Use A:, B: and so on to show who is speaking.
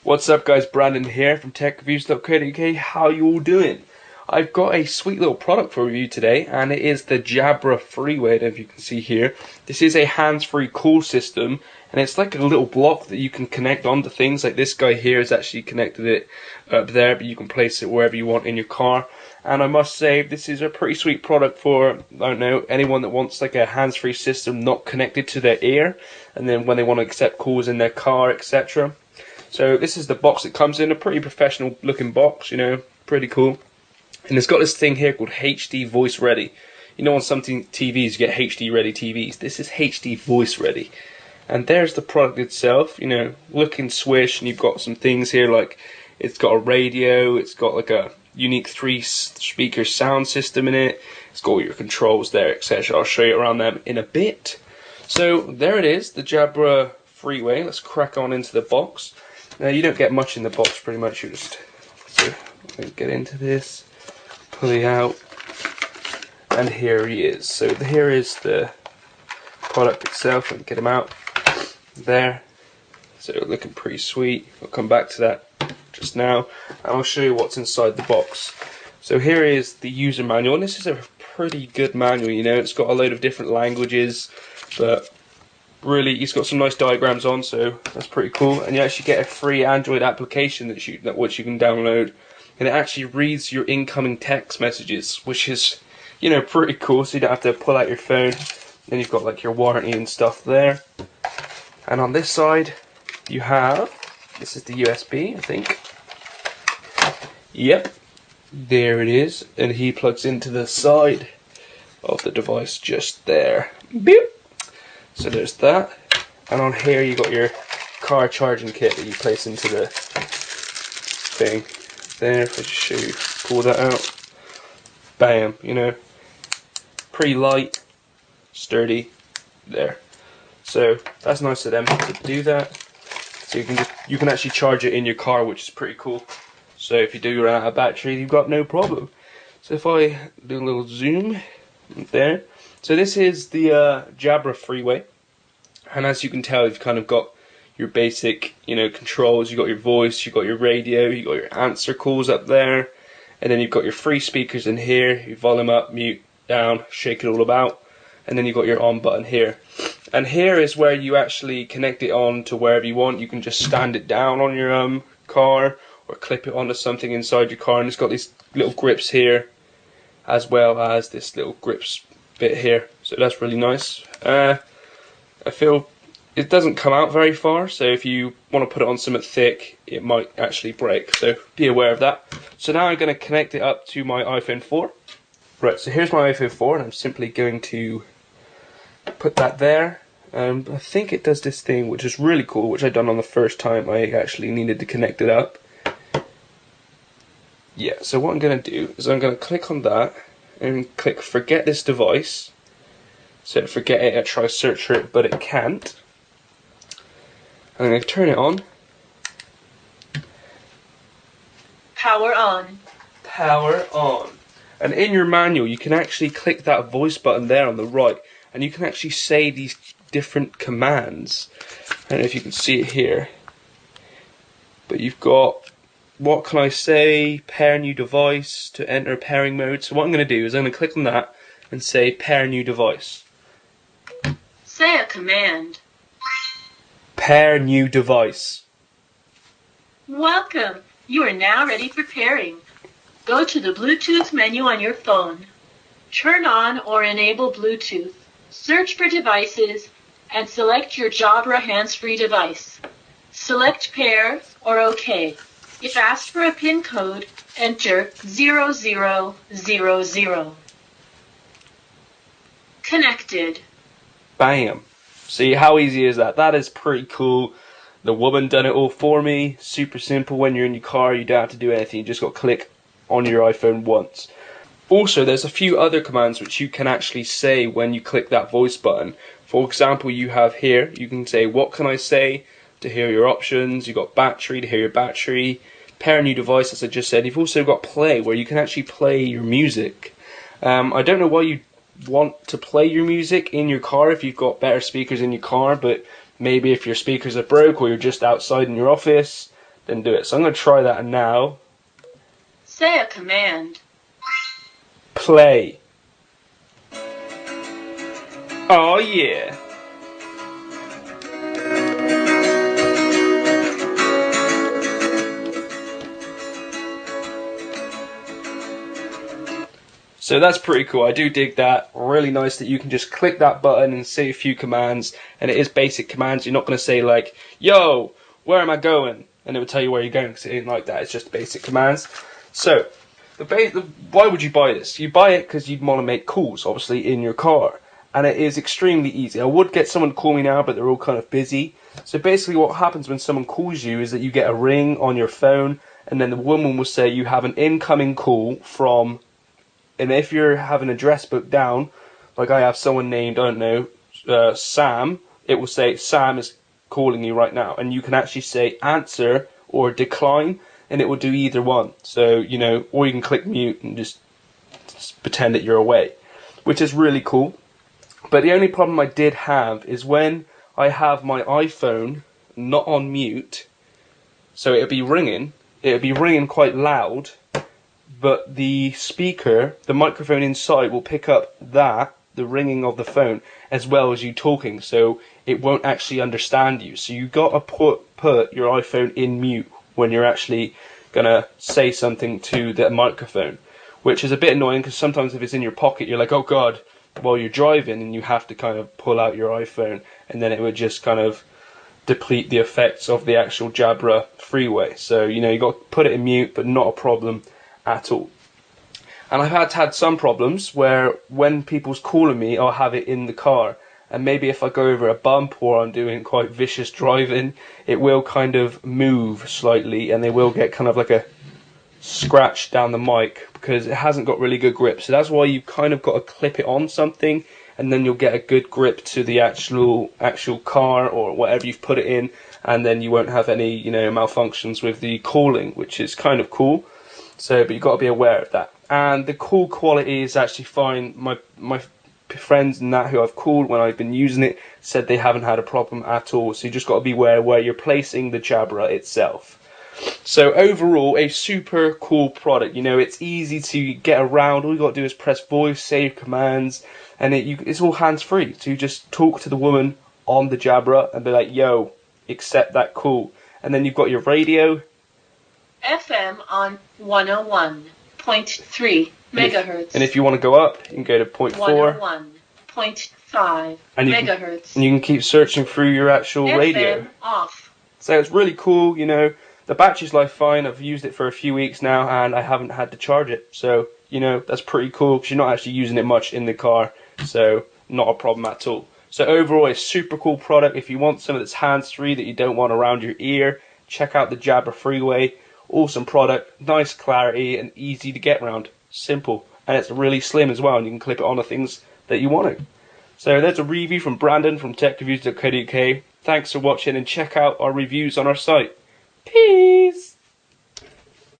A: What's up guys, Brandon here from techreviews.co.uk. How you all doing? I've got a sweet little product for you today, and it is the Jabra Freeway. If you can see here, this is a hands-free call system, and it's like a little block that you can connect onto things. Like this guy here has actually connected it up there, but you can place it wherever you want in your car. And I must say, this is a pretty sweet product for, I don't know, anyone that wants like a hands-free system not connected to their ear, and then when they want to accept calls in their car, etc. So this is the box it comes in, a pretty professional looking box, you know, pretty cool. And it's got this thing here called HD Voice Ready. You know, on some TVs you get HD Ready TVs. This is HD Voice Ready. And there's the product itself, you know, looking swish, and you've got some things here like it's got a radio, it's got like a unique 3-speaker sound system in it, it's got all your controls there, etc. I'll show you around them in a bit. So there it is, the Jabra Freeway. Let's crack on into the box. Now you don't get much in the box, pretty much. You just get into this, pull it out, and here he is. So here is the product itself. Let me get him out there. So looking pretty sweet. I'll come back to that just now, and I'll show you what's inside the box. So here is the user manual, and this is a pretty good manual. You know, it's got a load of different languages, but really, it's got some nice diagrams on, so that's pretty cool. And you actually get a free Android application which you can download, and it actually reads your incoming text messages, which is, you know, pretty cool. So you don't have to pull out your phone. Then you've got like your warranty and stuff there. And on this side, you have, this is the USB, I think. Yep, there it is, and he plugs into the side of the device just there. Beep. So there's that, and on here you got your car charging kit that you place into the thing. There, if I just show you, pull that out, bam, you know, pretty light, sturdy, there. So that's nice of them to do that. So you can actually charge it in your car, which is pretty cool. So if you do run out of battery, you've got no problem. So if I do a little zoom there. So this is the Jabra Freeway, and as you can tell, you've kind of got your basic, you know, controls. You've got your voice, you've got your radio, you've got your answer calls up there, and then you've got your 3 speakers in here, your volume up, mute, down, shake it all about, and then you've got your on button here. And here is where you actually connect it on to wherever you want. You can just stand it down on your car, or clip it onto something inside your car, and it's got these little grips here, as well as this little grips bit here, so that's really nice. I feel it doesn't come out very far, so if you want to put it on something thick, it might actually break, so be aware of that. So now I'm going to connect it up to my iPhone 4. Right, so here's my iPhone 4, and I'm simply going to put that there. I think it does this thing which is really cool, which I done on the first time I actually needed to connect it up. Yeah, so what I'm going to do is I'm going to click on that and click forget this device. So forget it, I try to search for it, but it can't. I'm going to turn it on.
B: Power on.
A: Power on. And in your manual you can actually click that voice button there on the right, and you can actually say these different commands. I don't know if you can see it here, but you've got, what can I say, pair new device to enter pairing mode. So what I'm going to do is I'm going to click on that and say pair new device.
B: Say a command.
A: Pair new device.
B: Welcome. You are now ready for pairing. Go to the Bluetooth menu on your phone. Turn on or enable Bluetooth. Search for devices and select your Jabra hands-free device. Select pair or OK. If asked for a PIN code, enter 0000. Connected.
A: Bam. See how easy is that? That is pretty cool. The woman done it all for me. Super simple. When you're in your car, you don't have to do anything. You just got to click on your iPhone once. Also, there's a few other commands which you can actually say when you click that voice button. For example, you have here, you can say, what can I say? To hear your options. You've got battery to hear your battery, pair a new device, as I just said. You've also got play, where you can actually play your music. I don't know why you want to play your music in your car if you've got better speakers in your car, but maybe if your speakers are broke or you're just outside in your office, then do it. So I'm going to try that now.
B: Say a command.
A: Play. Oh yeah. So that's pretty cool. I do dig that. Really nice that you can just click that button and say a few commands, and it is basic commands. You're not going to say like, yo, where am I going? And it will tell you where you're going, because it ain't like that. It's just basic commands. So why would you buy this? You buy it because you'd want to make calls, obviously, in your car. And it is extremely easy. I would get someone to call me now, but they're all kind of busy. So basically what happens when someone calls you is that you get a ring on your phone, and then the woman will say you have an incoming call from... And if you have an address book down, like I have someone named, I don't know, Sam, it will say, Sam is calling you right now. And you can actually say answer or decline, and it will do either one. So, you know, or you can click mute and just pretend that you're away, which is really cool. But the only problem I did have is when I have my iPhone not on mute, so it'll be ringing quite loud, but the speaker, the microphone inside, will pick up the ringing of the phone, as well as you talking, so it won't actually understand you. So you got to put your iPhone in mute when you're actually gonna say something to the microphone, which is a bit annoying, because sometimes if it's in your pocket, you're like, oh god, while you're driving, and you have to kind of pull out your iPhone, and then it would just kind of deplete the effects of the actual Jabra Freeway. So, you know, you got to put it in mute, but not a problem at all. And I've had some problems where when people's calling me, I'll have it in the car, and maybe if I go over a bump or I'm doing quite vicious driving, it will kind of move slightly, and they will get kind of like a scratch down the mic, because it hasn't got really good grip. So that's why you've kind of got to clip it on something, and then you'll get a good grip to the actual car or whatever you've put it in, and then you won't have any, you know, malfunctions with the calling, which is kind of cool. So, but you've got to be aware of that. And the call quality is actually fine. My friends and that who I've called when I've been using it said they haven't had a problem at all. So you just got to be aware where you're placing the Jabra itself. So overall, a super cool product. You know, it's easy to get around. All you got to do is press voice, save commands, and it's all hands-free. So you just talk to the woman on the Jabra and be like, yo, accept that call. And then you've got your radio.
B: FM on 101.3 megahertz.
A: And if you want to go up, you can go to 0.4.
B: 101.5 megahertz.
A: And you can keep searching through your actual
B: FM
A: radio.
B: Off.
A: So it's really cool, you know. The battery's life fine. I've used it for a few weeks now, and I haven't had to charge it. So, you know, that's pretty cool, because you're not actually using it much in the car. So, not a problem at all. So overall, a super cool product. If you want something that's hands-free that you don't want around your ear, check out the Jabra Freeway. Awesome product, nice clarity, and easy to get around. Simple. And it's really slim as well, and you can clip it onto things that you want to. So there's a review from Brandon from techreviews.co.uk. Thanks for watching, and check out our reviews on our site. Peace!